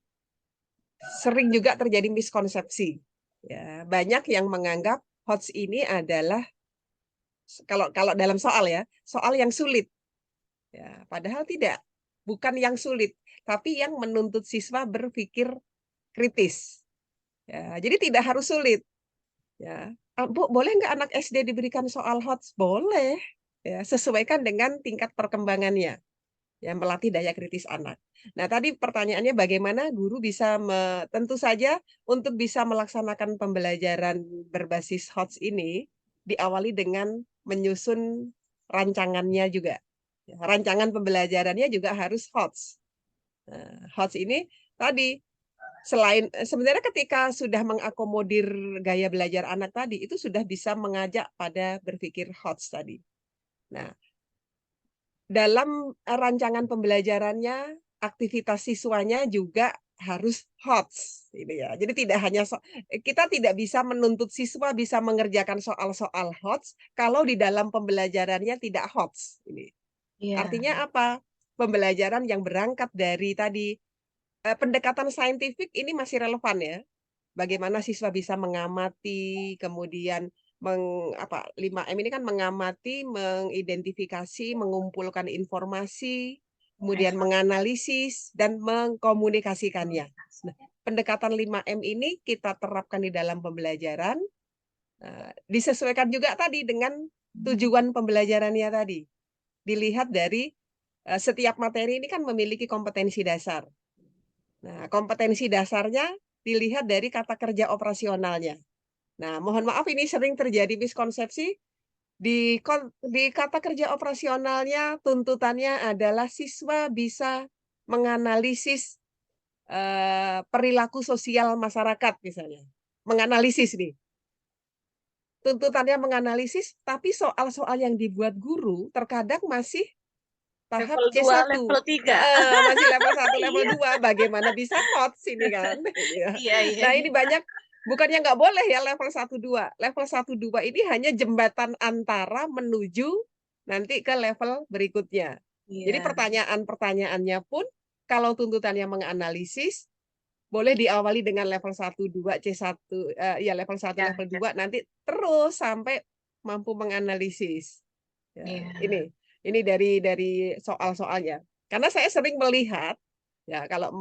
sering juga terjadi miskonsepsi. Ya, banyak yang menganggap HOTS ini adalah kalau kalau dalam soal ya, soal yang sulit. Ya, padahal tidak. Bukan yang sulit, tapi yang menuntut siswa berpikir kritis. Ya, jadi tidak harus sulit. Ya, Bu, boleh nggak anak SD diberikan soal HOTS? Boleh. Ya, sesuaikan dengan tingkat perkembangannya. Ya, melatih daya kritis anak. Nah, tadi pertanyaannya bagaimana guru bisa tentu saja untuk bisa melaksanakan pembelajaran berbasis HOTS ini diawali dengan menyusun rancangannya juga. Ya, rancangan pembelajarannya juga harus HOTS. Nah, HOTS ini tadi selain sebenarnya ketika sudah mengakomodir gaya belajar anak tadi itu sudah bisa mengajak pada berpikir HOTS tadi. Nah, dalam rancangan pembelajarannya, aktivitas siswanya juga harus HOTS, gitu ya. Jadi tidak hanya kita tidak bisa menuntut siswa bisa mengerjakan soal-soal HOTS kalau di dalam pembelajarannya tidak HOTS. Ini Iya. artinya apa? Pembelajaran yang berangkat dari tadi pendekatan saintifik ini masih relevan ya. Bagaimana siswa bisa mengamati, kemudian 5M ini kan mengamati, mengidentifikasi, mengumpulkan informasi, kemudian menganalisis dan mengkomunikasikannya. Nah, pendekatan 5M ini kita terapkan di dalam pembelajaran Nah, disesuaikan juga tadi dengan tujuan pembelajarannya tadi. Dilihat dari setiap materi ini kan memiliki kompetensi dasar. Nah, kompetensi dasarnya dilihat dari kata kerja operasionalnya. Nah, mohon maaf ini sering terjadi miskonsepsi di kata kerja operasionalnya tuntutannya adalah siswa bisa menganalisis perilaku sosial masyarakat misalnya. Menganalisis nih. Tuntutannya menganalisis, tapi soal-soal yang dibuat guru terkadang masih tahap Level 2, C1. level 3. Masih level 1, level Iya. 2. Bagaimana bisa HOTS ini kan? Ini ya. Iya, iya, Nah, iya. ini banyak, bukannya nggak boleh ya level 1, 2. Level 1, 2 ini hanya jembatan antara menuju nanti ke level berikutnya. Jadi Iya, pertanyaan-pertanyaannya pun kalau tuntutannya menganalisis, boleh diawali dengan level 1, 2, C1, ya level 1, iya, level iya. 2, nanti terus sampai mampu menganalisis. Ya, Iya. ini dari soal-soalnya. Karena saya sering melihat ya kalau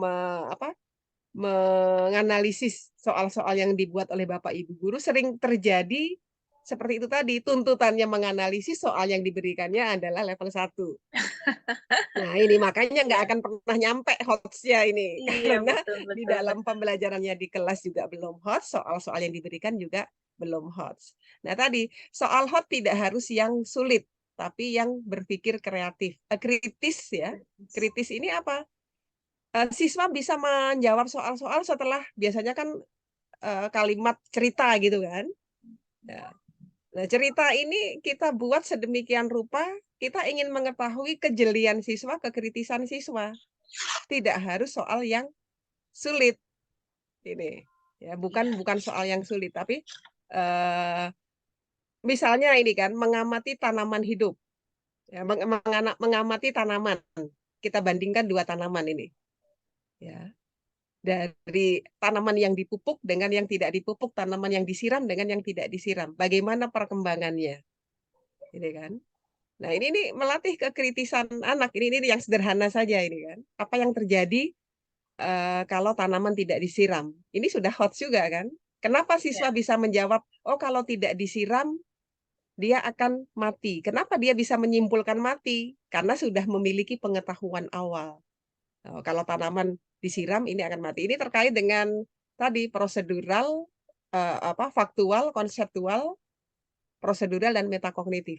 menganalisis soal-soal yang dibuat oleh Bapak Ibu guru sering terjadi seperti itu tadi, tuntutannya menganalisis soal yang diberikannya adalah level 1. Nah, ini makanya nggak Iya, akan pernah nyampe HOTS-nya ini. iya, Karena betul, di betul, dalam betul. pembelajarannya di kelas juga belum HOTS, soal-soal yang diberikan juga belum HOTS. Nah, tadi soal HOT tidak harus yang sulit, tapi yang berpikir kreatif. Kritis ya. Kritis ini apa? Siswa bisa menjawab soal-soal setelah biasanya kan kalimat cerita gitu kan. Ya. Nah, cerita ini kita buat sedemikian rupa, kita ingin mengetahui kejelian siswa, kekritisan siswa. Tidak harus soal yang sulit ini. Ya, bukan Iya, bukan soal yang sulit, tapi eh, misalnya ini kan mengamati tanaman hidup. Ya, mengamati tanaman. Kita bandingkan dua tanaman ini. Ya, dari tanaman yang dipupuk dengan yang tidak dipupuk, tanaman yang disiram dengan yang tidak disiram. Bagaimana perkembangannya? Ini kan. Nah, ini melatih kekritisan anak. Ini yang sederhana saja ini kan. Apa yang terjadi kalau tanaman tidak disiram? Ini sudah hot juga kan? Kenapa siswa iya, bisa menjawab, oh kalau tidak disiram dia akan mati. Kenapa dia bisa menyimpulkan mati? Karena sudah memiliki pengetahuan awal. Oh, kalau tanaman disiram ini akan mati. Ini terkait dengan tadi prosedural, faktual, konseptual, prosedural dan metakognitif.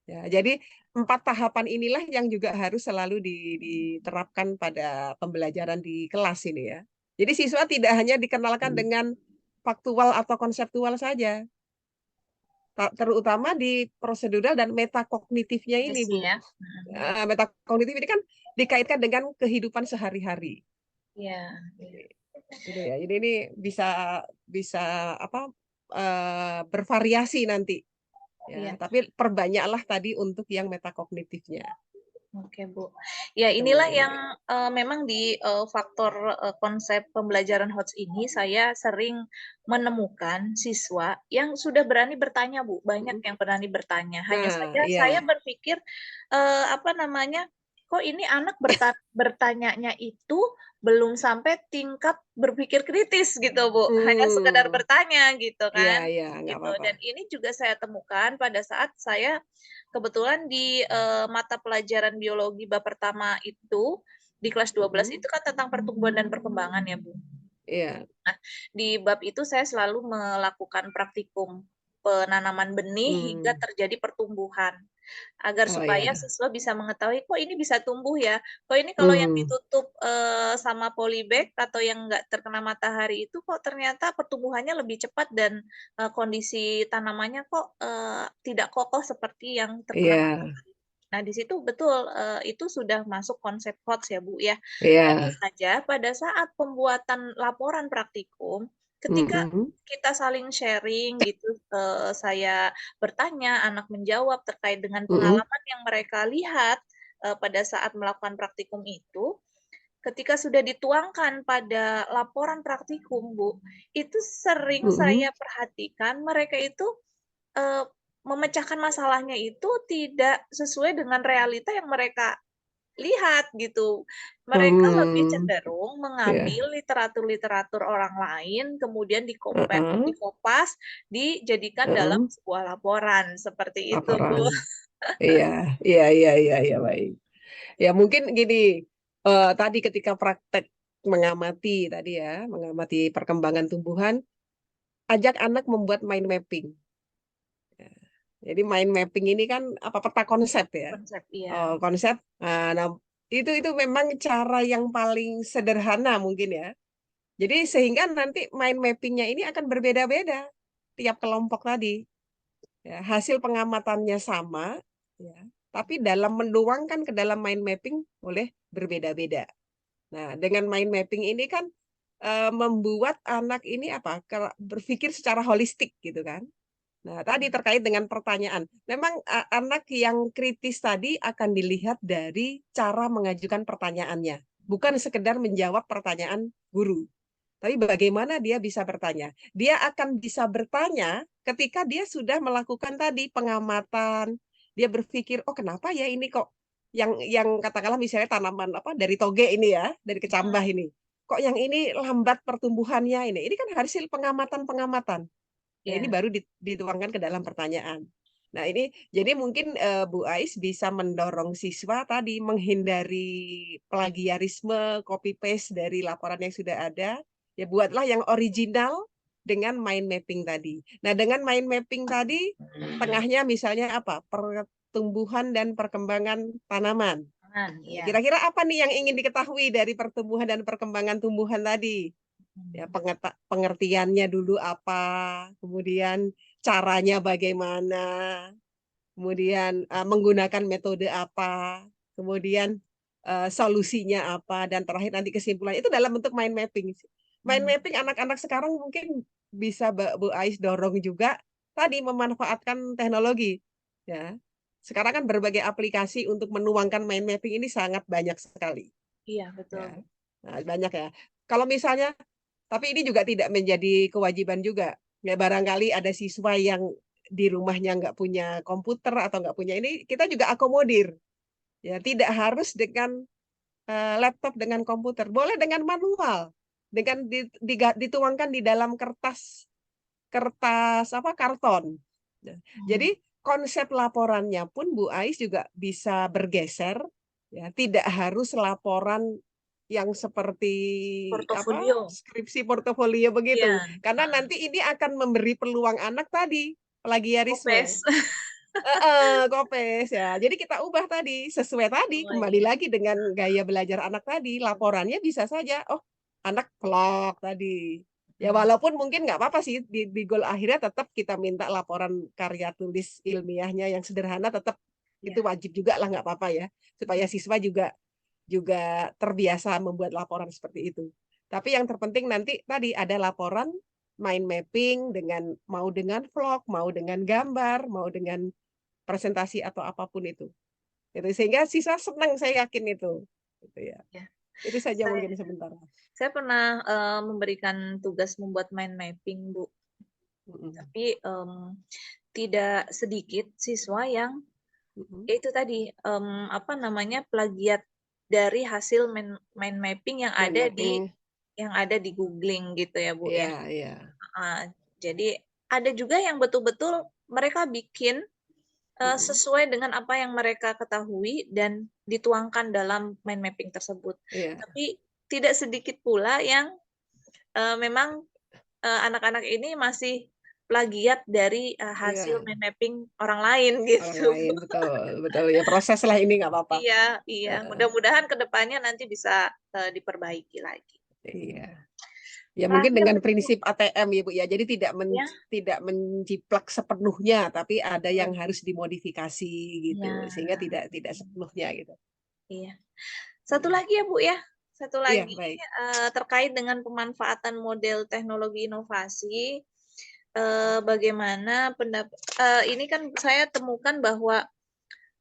Ya, jadi 4 tahapan inilah yang juga harus selalu diterapkan pada pembelajaran di kelas ini ya. Jadi siswa tidak hanya dikenalkan dengan faktual atau konseptual saja, terutama di prosedural dan metakognitifnya ini, kondisi Bu. ya. Mhm. Metakognitif ini kan dikaitkan dengan kehidupan sehari-hari. Iya, iya, Ini ya, ini bisa bisa apa bervariasi nanti ya, iya. tapi perbanyaklah tadi untuk yang metakognitifnya. Oke, Bu. Ya, Tuh, inilah yang ini. memang di faktor konsep pembelajaran HOTS ini saya sering menemukan siswa yang sudah berani bertanya, Bu. Banyak Mm. yang berani bertanya. Hanya Nah, saja saya iya, berpikir apa namanya? Kok ini anak bertanyanya itu belum sampai tingkat berpikir kritis gitu, Bu. Hanya sekedar hmm, bertanya gitu iya, kan. iya, nggak Gitu. apa-apa. Dan ini juga saya temukan pada saat saya kebetulan di mata pelajaran biologi bab pertama itu di kelas 12 Mm, itu kan tentang pertumbuhan dan perkembangan ya, Bu. iya, Nah, di bab itu saya selalu melakukan praktikum penanaman benih hingga hmm, terjadi pertumbuhan agar oh supaya iya, siswa bisa mengetahui kok ini bisa tumbuh ya, kok ini kalau yang hmm, ditutup sama polybag atau yang nggak terkena matahari itu kok ternyata pertumbuhannya lebih cepat dan kondisi tanamannya kok tidak kokoh seperti yang terkena iya, matahari. Nah, di situ betul itu sudah masuk konsep HOTS ya, Bu ya. Hanya iya, saja pada saat pembuatan laporan praktikum, ketika mm, kita saling sharing gitu, saya bertanya, anak menjawab terkait dengan mm, pengalaman yang mereka lihat pada saat melakukan praktikum itu, ketika sudah dituangkan pada laporan praktikum, Bu, itu sering mm, saya perhatikan mereka itu memecahkan masalahnya itu tidak sesuai dengan realita yang mereka lihat gitu. Mereka lebih Hmm, cenderung ya. mengambil literatur-literatur orang lain, kemudian Heeh, dikopas, dijadikan dalam heeh. sebuah laporan, seperti itu, Bu. Laporan. Iya, iya, iya, iya, iya, baik. Ya mungkin gini, tadi ketika praktek mengamati tadi ya, mengamati perkembangan tumbuhan, ajak anak membuat mind mapping. Ya. Jadi mind mapping ini kan apa peta konsep ya, Konsep, iya. konsep. Nah, itu memang cara yang paling sederhana mungkin ya. Jadi sehingga nanti mind mappingnya ini akan berbeda-beda tiap kelompok tadi. Ya, hasil pengamatannya sama, ya, tapi dalam menuangkan ke dalam mind mapping boleh berbeda-beda. Nah, dengan mind mapping ini kan membuat anak ini apa? Berpikir secara holistik gitu kan. Nah, tadi terkait dengan pertanyaan. Memang anak yang kritis tadi akan dilihat dari cara mengajukan pertanyaannya, bukan sekedar menjawab pertanyaan guru. Tapi bagaimana dia bisa bertanya? Dia akan bisa bertanya ketika dia sudah melakukan tadi pengamatan. Dia berpikir, oh kenapa ya ini kok yang katakanlah misalnya tanaman apa dari toge ini ya, dari kecambah Hmm, ini. Kok yang ini lambat pertumbuhannya ini? Ini kan hasil pengamatan-pengamatan. Nah, ini iya, baru dituangkan ke dalam pertanyaan. Nah, ini jadi mungkin Bu Ais bisa mendorong siswa tadi menghindari plagiarisme, copy paste dari laporan yang sudah ada. Ya buatlah yang original dengan mind mapping tadi. Nah, dengan mind mapping tadi tengahnya misalnya apa? Pertumbuhan dan perkembangan tanaman. tangan, Nah, iya. kira-kira apa nih yang ingin diketahui dari pertumbuhan dan perkembangan tumbuhan tadi? Ya Hmm, pengertiannya dulu apa, kemudian caranya bagaimana, kemudian menggunakan metode apa, kemudian solusinya apa, dan terakhir nanti kesimpulan itu dalam bentuk mind mapping. Mind hmm, mapping anak-anak sekarang mungkin bisa Bu Ais dorong juga tadi memanfaatkan teknologi. Ya, sekarang kan berbagai aplikasi untuk menuangkan mind mapping ini sangat banyak sekali. iya, betul, Ya, Bu. nah, banyak ya. Kalau misalnya tapi ini juga tidak menjadi kewajiban juga. Ya barangkali ada siswa yang di rumahnya nggak punya komputer atau nggak punya ini, kita juga akomodir. Ya tidak harus dengan laptop dengan komputer, boleh dengan manual, dengan dituangkan di dalam kertas kertas apa karton. Nah, Hmm, jadi konsep laporannya pun Bu Ais juga bisa bergeser, ya tidak harus laporan yang seperti apa portofolio, skripsi portofolio begitu, iya. karena Ah, nanti ini akan memberi peluang anak tadi plagiarisme. kopes. Kopes ya. Jadi kita ubah tadi sesuai tadi Oh kembali iya, lagi dengan gaya belajar anak tadi. Laporannya bisa saja, oh anak vlog tadi. Ya hmm, walaupun mungkin nggak apa-apa sih di goal akhirnya tetap kita minta laporan karya tulis ilmiahnya yang sederhana tetap iya. itu wajib juga lah nggak apa-apa ya supaya siswa juga juga terbiasa membuat laporan seperti itu. Tapi yang terpenting nanti tadi ada laporan mind mapping dengan mau dengan vlog, mau dengan gambar, mau dengan presentasi atau apapun itu. Gitu. Sehingga siswa senang saya yakin itu. Gitu ya. Ya. Itu saja Saya mungkin sementara. saya pernah memberikan tugas membuat mind mapping, Bu. Mm-mm. Tapi tidak sedikit siswa yang Mm-mm. itu tadi apa namanya plagiat dari hasil mind mapping Mind mapping, yang ada di googling gitu ya, Bu iya, ya. iya. Ah, jadi ada juga yang betul-betul mereka bikin Mm-mm. sesuai dengan apa yang mereka ketahui dan dituangkan dalam mind mapping tersebut. Iya, Tapi tidak sedikit pula yang memang anak-anak ini masih plagiat dari hasil iya. mind mapping orang lain Orang gitu. lain, betul, betul. Ya proses lah ini nggak apa-apa. Iya, iya. Heeh, Mudah-mudahan ke depannya nanti bisa diperbaiki lagi. iya. Ya mungkin Terakhir dengan Bu, prinsip ATM ya Bu ya. Jadi ya, tidak menjiplak sepenuhnya, tapi ada yang betul. harus dimodifikasi gitu, Ya, sehingga tidak sepenuhnya gitu. iya. Satu lagi ya Bu ya, satu Iya, lagi baik. terkait dengan pemanfaatan model teknologi inovasi. Bagaimana pendapat? Ini kan saya temukan bahwa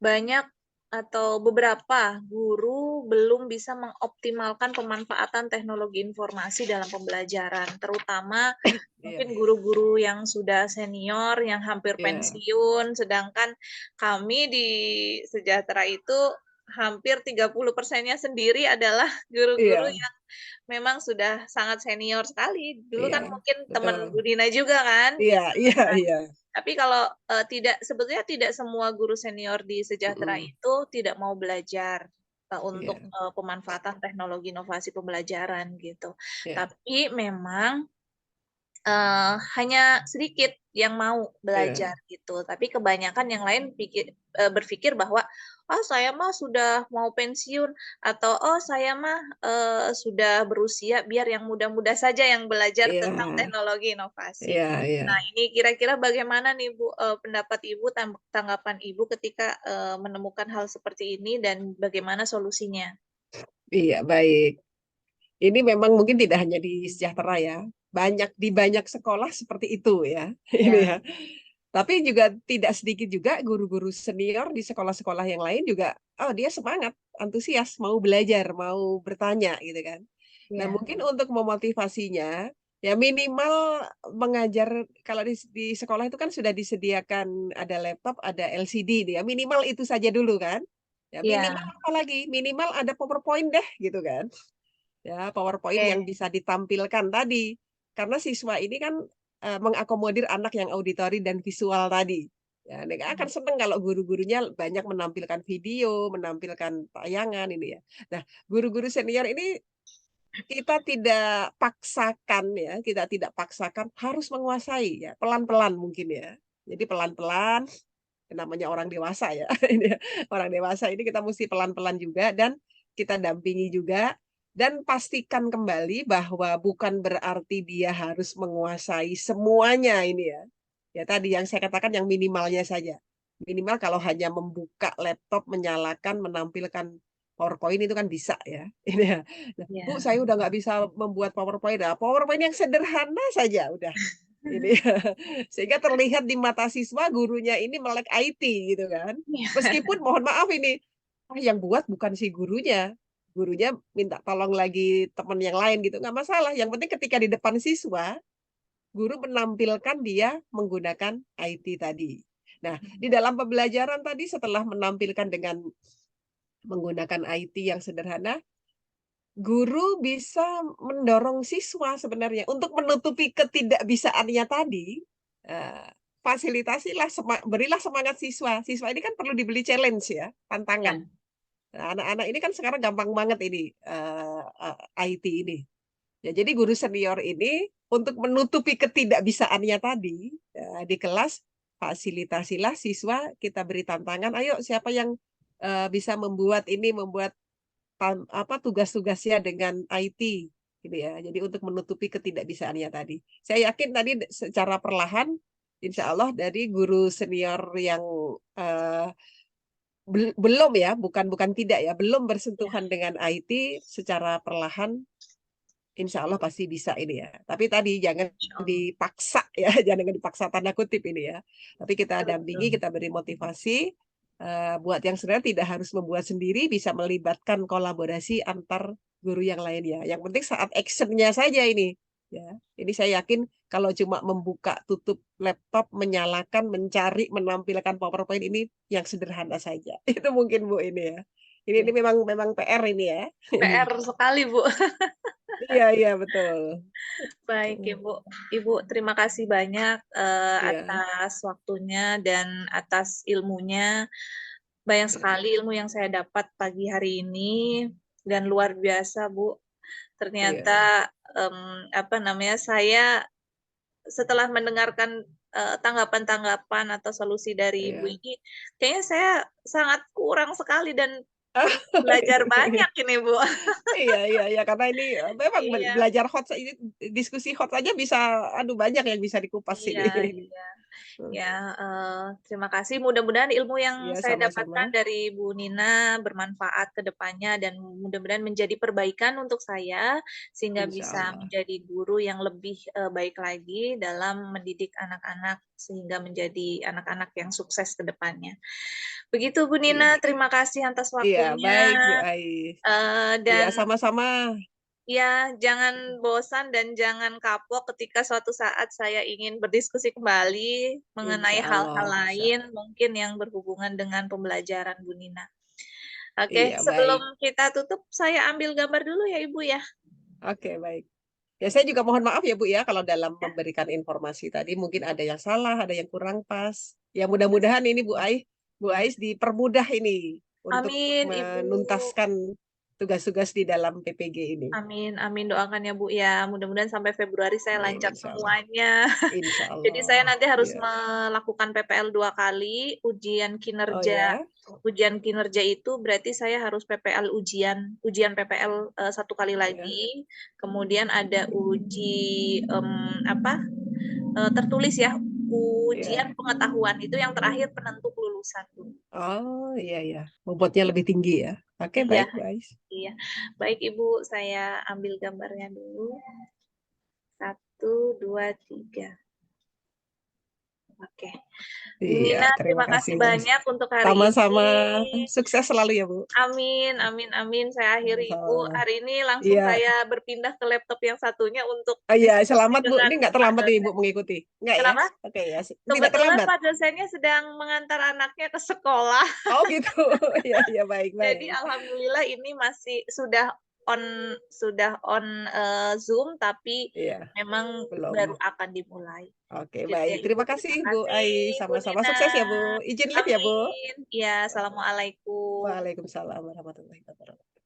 banyak atau beberapa guru belum bisa mengoptimalkan pemanfaatan teknologi informasi dalam pembelajaran, terutama Iya, mungkin guru-guru yang sudah senior, yang hampir iya. pensiun, sedangkan kami di Sejahtera itu hampir 30%-nya sendiri adalah guru-guru Iya, yang memang sudah sangat senior sekali. Dulu iya, kan mungkin teman betul. Bu Dina juga kan, Iya, gitu. iya, Nah, iya. tapi kalau, sebetulnya tidak semua guru senior di Sejahtera Mm-mm. itu tidak mau belajar, untuk, Iya, pemanfaatan teknologi inovasi pembelajaran gitu. iya, Tapi memang hanya sedikit yang mau belajar iya, gitu, tapi kebanyakan yang lain berpikir bahwa, "Oh saya mah sudah mau pensiun," atau, "Oh saya mah, sudah berusia biar yang muda-muda saja yang belajar tentang iya, teknologi inovasi." iya, iya. Nah ini kira-kira bagaimana nih Bu, pendapat Ibu, tanggapan Ibu ketika, menemukan hal seperti ini dan bagaimana solusinya? Iya, baik. Ini memang mungkin tidak hanya di Sejahtera ya. Banyak sekolah seperti itu ya. Ini Ya, ya. Tapi juga tidak sedikit juga guru-guru senior di sekolah-sekolah yang lain juga, oh dia semangat, antusias, mau belajar, mau bertanya gitu kan. Nah ya, mungkin untuk memotivasinya, ya minimal mengajar, kalau di sekolah itu kan sudah disediakan ada laptop, ada LCD, ya minimal itu saja dulu kan. Ya minimal iya, apa lagi? Minimal ada PowerPoint deh gitu kan. Ya, PowerPoint yang oke, bisa ditampilkan tadi. Karena siswa ini kan mengakomodir anak yang auditori dan visual tadi. Ya, mereka akan senang kalau guru-gurunya banyak menampilkan video, menampilkan tayangan ini ya. Nah, guru-guru senior ini kita tidak paksakan ya, kita tidak paksakan harus menguasai ya, pelan-pelan mungkin ya. Jadi pelan-pelan, namanya orang dewasa ya. Ini ya, orang dewasa ini kita mesti pelan-pelan juga dan kita dampingi juga dan pastikan kembali bahwa bukan berarti dia harus menguasai semuanya ini ya. Ya tadi yang saya katakan yang minimalnya saja. Minimal kalau hanya membuka laptop, menyalakan, menampilkan PowerPoint itu kan bisa ya. Ini ya. Nah, Bu, iya. saya udah nggak bisa membuat PowerPoint. Nah, PowerPoint yang sederhana saja udah. Ini sehingga terlihat di mata siswa gurunya ini melek IT gitu kan. Iya. Meskipun mohon maaf ini yang buat bukan si gurunya. Gurunya minta tolong lagi teman yang lain gitu nggak masalah. Yang penting ketika di depan siswa, guru menampilkan dia menggunakan IT tadi. Nah, di dalam pembelajaran tadi setelah menampilkan dengan menggunakan IT yang sederhana, guru bisa mendorong siswa sebenarnya untuk menutupi ketidakbisaannya tadi. eh, Fasilitasilah, berilah semangat siswa. Siswa ini kan perlu dibeli challenge ya, tantangan. Ya, Nah, anak-anak ini kan sekarang gampang banget ini IT ini. Ya, jadi guru senior ini untuk menutupi ketidakbisaannya tadi di kelas, fasilitasilah siswa, kita beri tantangan. Ayo siapa yang bisa membuat apa tugas-tugasnya dengan IT gitu ya. Jadi untuk menutupi ketidakbisaannya tadi. Saya yakin tadi secara perlahan insya Allah dari guru senior yang eh, belum ya, bukan bukan tidak ya, belum ya, bersentuhan dengan IT secara perlahan insya Allah pasti bisa ini ya. Tapi tadi jangan insya Allah. dipaksa ya, jangan dipaksa tanda kutip ini ya. Tapi kita Ya, dampingi, betul. kita beri motivasi buat yang sebenarnya tidak harus membuat sendiri, bisa melibatkan kolaborasi antar guru yang lainnya. Yang penting saat actionnya saja ini. Ya, ini saya yakin kalau cuma membuka tutup laptop, menyalakan, mencari, menampilkan PowerPoint ini yang sederhana saja. Itu mungkin Bu ini ya. Ini Ya. memang memang PR ini ya. PR sekali, Bu. Iya, iya betul. Baik, Ibu. Ibu, terima kasih banyak Iya, atas waktunya dan atas ilmunya. Banyak iya, sekali ilmu yang saya dapat pagi hari ini dan luar biasa, Bu. iya, Ternyata apa namanya? Saya setelah mendengarkan tanggapan-tanggapan atau solusi dari Ibu iya. ini, kayaknya saya sangat kurang sekali dan Ah, perlu belajar iya, banyak ini, Bu. iya, iya, iya, karena ini memang Iya, belajar hot ini diskusi hot aja bisa, aduh banyak yang bisa dikupas iya, ini. iya. Ya, terima kasih. Mudah-mudahan ilmu yang Iya, saya sama-sama. dapatkan dari Bu Nina bermanfaat ke depannya dan mudah-mudahan menjadi perbaikan untuk saya sehingga Insya bisa Allah. menjadi guru yang lebih baik lagi dalam mendidik anak-anak sehingga menjadi anak-anak yang sukses ke depannya. Begitu Bu Nina, Iya, terima kasih atas iya, waktunya, baik Bu Ais. Iya, dan sama-sama. ya, jangan bosan dan jangan kapok ketika suatu saat saya ingin berdiskusi kembali mengenai Insya hal-hal Allah, insya lain Allah. mungkin yang berhubungan dengan pembelajaran Bu Nina. Oke, Iya, sebelum baik. kita tutup, saya ambil gambar dulu ya, Ibu ya. Oke, baik. Ya, saya juga mohon maaf ya Bu ya kalau dalam Ya, memberikan informasi tadi mungkin ada yang salah, ada yang kurang pas. Ya mudah-mudahan ini Bu Ais dipermudah ini untuk amin, Ibu. menuntaskan tugas-tugas di dalam PPG ini. Amin, amin doakan ya Bu ya. Mudah-mudahan sampai Februari saya Amin, lancar insya Allah. semuanya. Insya Jadi saya Allah. nanti harus Ya. melakukan PPL 2 kali, Oh kinerja. ya, Ujian kinerja itu berarti saya harus PPL ujian PPL 1 kali ya. lagi. Kemudian ada apa? Tertulis ya, Ya. ujian pengetahuan itu yang terakhir penentu kelulusan. Oh iya ya, bobotnya lebih tinggi ya. Oke, Iya, baik Bu Ais. iya. Baik Ibu, saya ambil gambarnya dulu. 1, 2, 3. Oke. Bu Iya, Wina, terima terima kasih kasih Bu Ais. banyak untuk hari ini. Sama-sama, sukses selalu ya Bu. Amin, amin, amin. Saya akhiri Ibu. Sama-sama. Hari ini langsung Iya. saya berpindah ke laptop yang satunya untuk Oh iya, diskusi selamat Bu. dengan Ini nggak Pak terlambat nih Bu dosen. mengikuti. Nggak ya? Kenapa? Oke ya, tidak Kebetulan terlambat. Pak dosennya sedang mengantar anaknya ke sekolah. Oh gitu. Iya, iya, baik, Jadi baik. alhamdulillah ini masih on Zoom, tapi Iya, memang baru belum. akan dimulai. Oke, Gitu baik. ya Ibu, Terima kasih terima Bu kasih Ai. Bu Sama-sama Nina. sukses ya Bu. Izin live ya Bu. Amin. Ya, assalamualaikum. Waalaikumsalam warahmatullahi wabarakatuh.